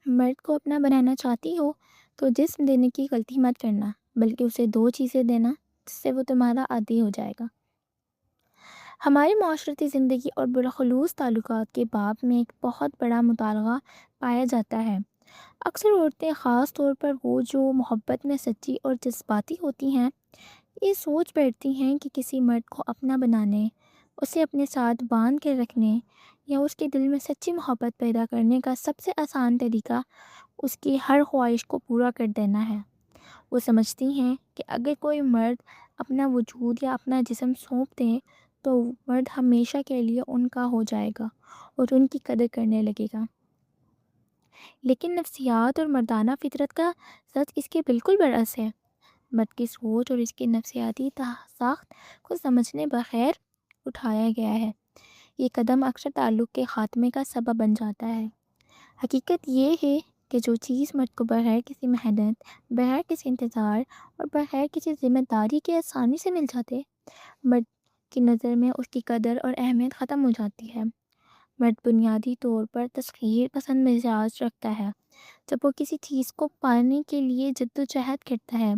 مرد کو اپنا بنانا چاہتی ہو تو جسم دینے کی غلطی مت کرنا، بلکہ اسے دو چیزیں دینا جس سے وہ تمہارا عادی ہو جائے گا۔ ہماری معاشرتی زندگی اور بالخصوص تعلقات کے باب میں ایک بہت بڑا مطالعہ پایا جاتا ہے۔ اکثر عورتیں، خاص طور پر وہ جو محبت میں سچی اور جذباتی ہوتی ہیں، یہ سوچ بیٹھتی ہیں کہ کسی مرد کو اپنا بنانے، اسے اپنے ساتھ باندھ کے رکھنے یا اس کے دل میں سچی محبت پیدا کرنے کا سب سے آسان طریقہ اس کی ہر خواہش کو پورا کر دینا ہے۔ وہ سمجھتی ہیں کہ اگر کوئی مرد اپنا وجود یا اپنا جسم سونپ دے تو مرد ہمیشہ کے لیے ان کا ہو جائے گا اور ان کی قدر کرنے لگے گا۔ لیکن نفسیات اور مردانہ فطرت کا سچ اس کے بالکل برعکس ہے۔ مرد کی سوچ اور اس کی نفسیاتی ساخت کو سمجھنے بغیر اٹھایا گیا ہے، یہ قدم اکثر تعلق کے خاتمے کا سبب بن جاتا ہے۔ حقیقت یہ ہے کہ جو چیز مرد کو بغیر کسی محنت، بغیر کسی انتظار اور بغیر کسی ذمہ داری کے آسانی سے مل جاتے، مرد کی نظر میں اس کی قدر اور اہمیت ختم ہو جاتی ہے۔ مرد بنیادی طور پر تسخیر پسند مزاج رکھتا ہے۔ جب وہ کسی چیز کو پانے کے لیے جدوجہد کرتا ہے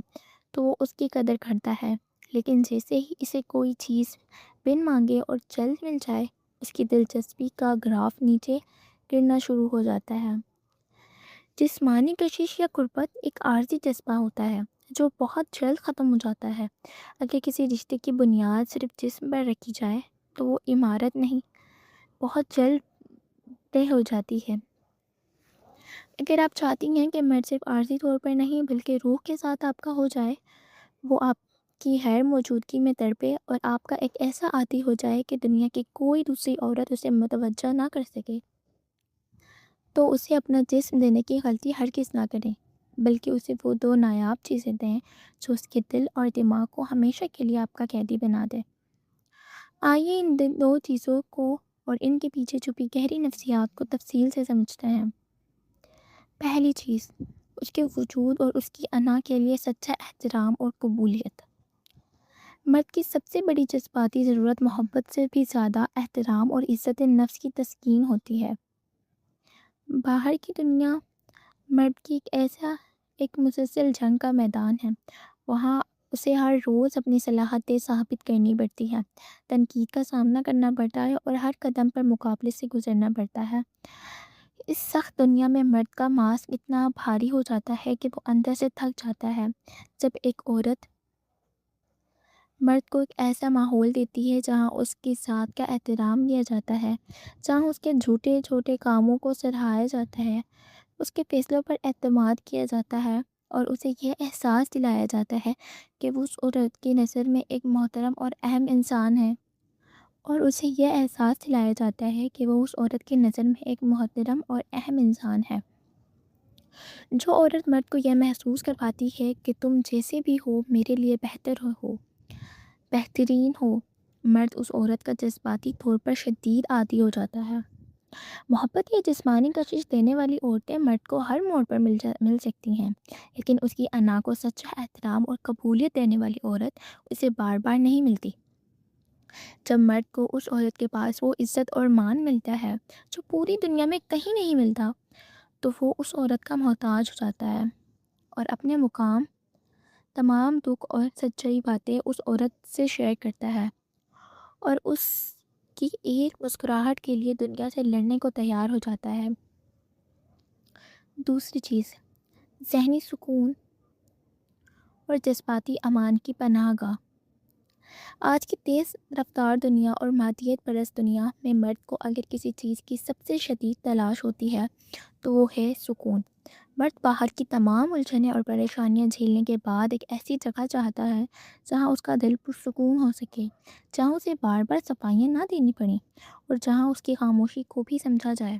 تو وہ اس کی قدر کرتا ہے، لیکن جیسے ہی اسے کوئی چیز بن مانگے اور جلد مل جائے، اس کی دلچسپی کا گراف نیچے گرنا شروع ہو جاتا ہے۔ جسمانی کشش یا قربت ایک عارضی جذبہ ہوتا ہے جو بہت جلد ختم ہو جاتا ہے۔ اگر کسی رشتے کی بنیاد صرف جسم پر رکھی جائے تو وہ عمارت نہیں، بہت جلد طے ہو جاتی ہے۔ اگر آپ چاہتی ہیں کہ مرد صرف عارضی طور پر نہیں بلکہ روح کے ساتھ آپ کا ہو جائے، وہ آپ کی غیر موجودگی میں تڑپے اور آپ کا ایک ایسا عادی ہو جائے کہ دنیا کی کوئی دوسری عورت اسے متوجہ نہ کر سکے، تو اسے اپنا جسم دینے کی غلطی ہرگز نہ کریں، بلکہ اسے وہ دو نایاب چیزیں دیں جو اس کے دل اور دماغ کو ہمیشہ کے لیے آپ کا قیدی بنا دے۔ آئیے ان دو چیزوں کو اور ان کے پیچھے چھپی گہری نفسیات کو تفصیل سے سمجھتے ہیں۔ پہلی چیز، اس کے وجود اور اس کی انا کے لیے سچا احترام اور قبولیت۔ مرد کی سب سے بڑی جذباتی ضرورت محبت سے بھی زیادہ احترام اور عزت نفس کی تسکین ہوتی ہے۔ باہر کی دنیا مرد کی ایک مسلسل جنگ کا میدان ہے۔ وہاں اسے ہر روز اپنی صلاحیتیں ثابت کرنی پڑتی ہے، تنقید کا سامنا کرنا پڑتا ہے اور ہر قدم پر مقابلے سے گزرنا پڑتا ہے۔ اس سخت دنیا میں مرد کا ماسک اتنا بھاری ہو جاتا ہے کہ وہ اندر سے تھک جاتا ہے۔ جب ایک عورت مرد کو ایک ایسا ماحول دیتی ہے جہاں اس کی ذات کا احترام کیا جاتا ہے، جہاں اس کے چھوٹے چھوٹے کاموں کو سراہا جاتا ہے، اس کے فیصلوں پر اعتماد کیا جاتا ہے اور اسے یہ احساس دلایا جاتا ہے کہ وہ اس عورت کی نظر میں ایک محترم اور اہم انسان ہے، اور اسے یہ احساس دلایا جاتا ہے کہ وہ اس عورت کی نظر میں ایک محترم اور اہم انسان ہے۔ جو عورت مرد کو یہ محسوس کرواتی ہے کہ تم جیسے بھی ہو میرے لیے بہترین ہو، مرد اس عورت کا جذباتی طور پر شدید عادی ہو جاتا ہے۔ محبت یا جسمانی کشش دینے والی عورتیں مرد کو ہر موڑ پر مل سکتی ہیں، لیکن اس کی انا کو سچا احترام اور قبولیت دینے والی عورت اسے بار بار نہیں ملتی۔ جب مرد کو اس عورت کے پاس وہ عزت اور مان ملتا ہے جو پوری دنیا میں کہیں نہیں ملتا، تو وہ اس عورت کا محتاج ہو جاتا ہے اور اپنے مقام، تمام دکھ اور سچائی باتیں اس عورت سے شیئر کرتا ہے اور اس کی ایک مسکراہٹ کے لیے دنیا سے لڑنے کو تیار ہو جاتا ہے۔ دوسری چیز، ذہنی سکون اور جذباتی امان کی پناہ گاہ۔ آج کی تیز رفتار دنیا اور مادیت پرست دنیا میں مرد کو اگر کسی چیز کی سب سے شدید تلاش ہوتی ہے تو وہ ہے سکون۔ مرد باہر کی تمام الجھنیں اور پریشانیاں جھیلنے کے بعد ایک ایسی جگہ چاہتا ہے جہاں اس کا دل پرسکون ہو سکے، جہاں اسے بار بار صفائیاں نہ دینی پڑیں اور جہاں اس کی خاموشی کو بھی سمجھا جائے۔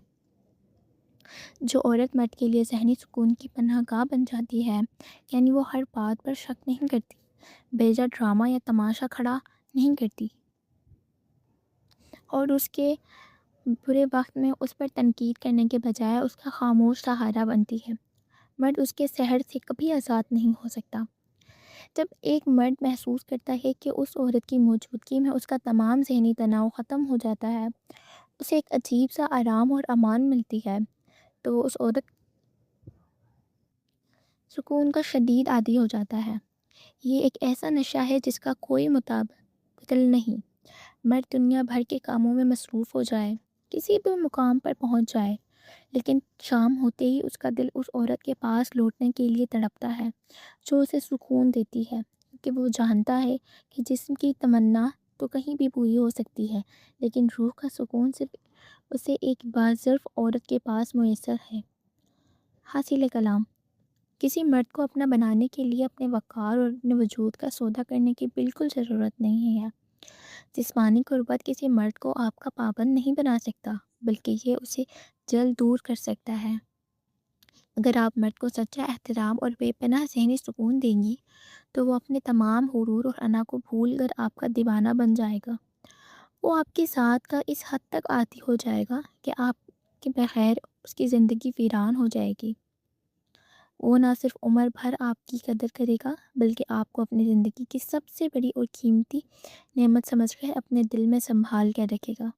جو عورت مرد کے لیے ذہنی سکون کی پناہ گاہ بن جاتی ہے، یعنی وہ ہر بات پر شک نہیں کرتی، بیجا ڈرامہ یا تماشا کھڑا نہیں کرتی اور اس کے برے وقت میں اس پر تنقید کرنے کے بجائے اس کا خاموش سہارا بنتی ہے۔ مرد اس کے سحر سے کبھی آزاد نہیں ہو سکتا۔ جب ایک مرد محسوس کرتا ہے کہ اس عورت کی موجودگی میں اس کا تمام ذہنی تناؤ ختم ہو جاتا ہے، اسے ایک عجیب سا آرام اور امان ملتی ہے، تو وہ اس عورت سکون کا شدید عادی ہو جاتا ہے۔ یہ ایک ایسا نشہ ہے جس کا کوئی متبادل نہیں۔ مرد دنیا بھر کے کاموں میں مصروف ہو جائے، کسی بھی مقام پر پہنچ جائے، لیکن شام ہوتے ہی اس کا دل اس عورت کے پاس لوٹنے کے لیے تڑپتا ہے جو اسے سکون دیتی ہے، کیونکہ وہ جانتا ہے کہ جسم کی تمنا تو کہیں بھی پوری ہو سکتی ہے، لیکن روح کا سکون صرف اسے ایک باظرف عورت کے پاس میسر ہے۔ حاصل کلام: کسی مرد کو اپنا بنانے کے لیے اپنے وقار اور اپنے وجود کا سودا کرنے کی بالکل ضرورت نہیں ہے۔ جسمانی قربت کسی مرد کو آپ کا پابند نہیں بنا سکتا، بلکہ یہ اسے جلد دور کر سکتا ہے۔ اگر آپ مرد کو سچا احترام اور بے پناہ ذہنی سکون دیں گی تو وہ اپنے تمام غرور اور انا کو بھول کر آپ کا دیوانہ بن جائے گا۔ وہ آپ کے ساتھ کا اس حد تک عادی ہو جائے گا کہ آپ کے بغیر اس کی زندگی ویران ہو جائے گی۔ وہ نہ صرف عمر بھر آپ کی قدر کرے گا، بلکہ آپ کو اپنی زندگی کی سب سے بڑی اور قیمتی نعمت سمجھ کر اپنے دل میں سنبھال کر رکھے گا۔